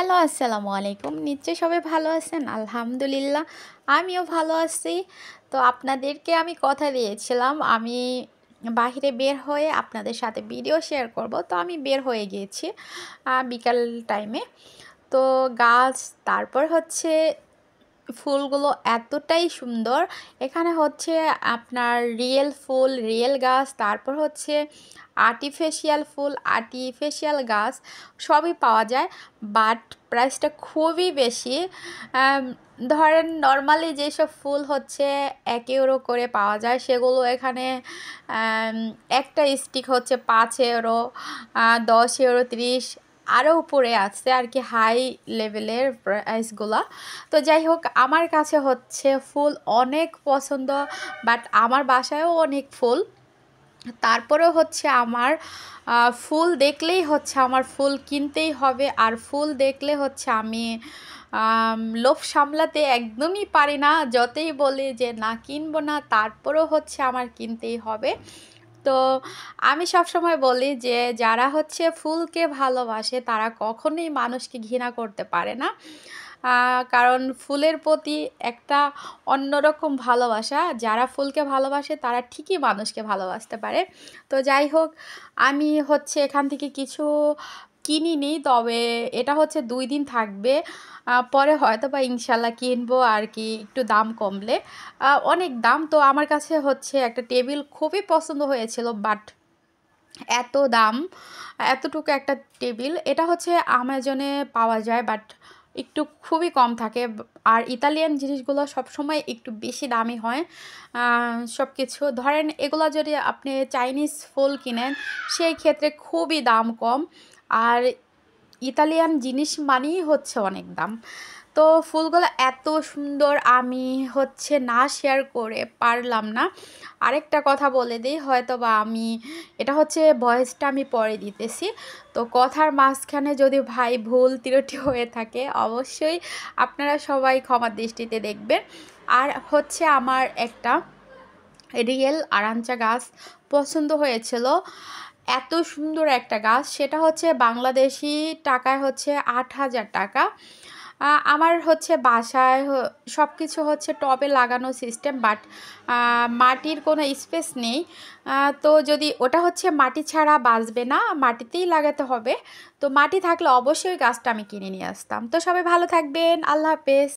Hello, আসসালামু আলাইকুম। নিশ্চয়ই সবাই ভালো আছেন? আলহামদুলিল্লাহ, আমিও ভালো আছি। তো আপনাদেরকে আমি কথা দিয়েছিলাম, আমি বাহিরে বের হয়ে আপনাদের সাথে ভিডিও শেয়ার করব। তো আমি বের হয়ে গিয়েছি বিকাল টাইমে। তো গাছ, তারপর হচ্ছে ফুলগুলো এতটাই সুন্দর। এখানে হচ্ছে আপনার রিয়েল ফুল, রিয়েল গাছ, তারপর হচ্ছে আর্টিফিশিয়াল ফুল, আর্টিফিশিয়াল গাছ সবই পাওয়া যায়, বাট প্রাইসটা খুবই বেশি। ধরেন নর্মালি যেসব ফুল হচ্ছে 1 ইউরো করে পাওয়া যায়, সেগুলো এখানে একটা স্টিক হচ্ছে 5 ইউরো, 10 ইউরো, 30, আরও উপরে আছে আর কি, হাই লেভেলের প্রাইসগুলা। তো যাই হোক, আমার কাছে হচ্ছে ফুল অনেক পছন্দ, বাট আমার বাসায়ও অনেক ফুল। তারপরেও হচ্ছে আমার ফুল দেখলেই হচ্ছে আমার ফুল কিনতেই হবে, আর ফুল দেখলে হচ্ছে আমি লোভ সামলাতে একদমই পারি না। যতই বলি যে না কিনবো না, তারপরেও হচ্ছে আমার কিনতেই হবে। তো আমি সবসময় বলি যে যারা হচ্ছে ফুলকে ভালোবাসে তারা কখনোই মানুষকে ঘৃণা করতে পারে না। কারণ ফুলের প্রতি একটা অন্যরকম ভালোবাসা, যারা ফুলকে ভালোবাসে তারা ঠিকই মানুষকে ভালোবাসতে পারে। তো যাই হোক, আমি হচ্ছে এখান থেকে কিছু কিনিনি, তবে এটা হচ্ছে 2 দিন থাকবে। পরে হয়তো বা ইনশাল্লাহ কিনবো আর কি, একটু দাম কমলে। অনেক দাম। তো আমার কাছে হচ্ছে একটা টেবিল খুবই পছন্দ হয়েছিল, বাট এত দাম, এতটুকু একটা টেবিল। এটা হচ্ছে আমাজনে পাওয়া যায়, বাট একটু খুবই কম থাকে। আর ইতালিয়ান জিনিসগুলো সবসময় একটু বেশি দামি হয়। সব কিছু ধরেন, এগুলো যদি আপনি চাইনিজ ফুল কিনেন সেই ক্ষেত্রে খুবই দাম কম, আর ইতালিয়ান জিনিস মানেই হচ্ছে অনেক দাম। তো ফুলগুলো এত সুন্দর, আমি হচ্ছে না শেয়ার করে পারলাম না। আরেকটা কথা বলে দিই, হয়তো বা আমি এটা হচ্ছে ভয়েসটা আমি পরে দিতেছি, তো কথার মাঝখানে যদি ভাই ভুল ত্রুটি হয়ে থাকে অবশ্যই আপনারা সবাই ক্ষমার দৃষ্টিতে দেখবেন। আর হচ্ছে আমার একটা রিয়েল আরাঞ্চা গাছ পছন্দ হয়েছিল, এত সুন্দর একটা গাছ। সেটা হচ্ছে বাংলাদেশি টাকায় হচ্ছে 8,000 টাকা। আমার হচ্ছে বাসায় সব কিছু হচ্ছে টবে লাগানো সিস্টেম, বাট মাটির কোনো স্পেস নেই। তো যদি ওটা হচ্ছে মাটি ছাড়া বাঁচবে না, মাটিতেই লাগাতে হবে। তো মাটি থাকলে অবশ্যই গাছটা আমি কিনে নিয়ে আসতাম। তো সবাই ভালো থাকবেন, আল্লাহ হাফেজ।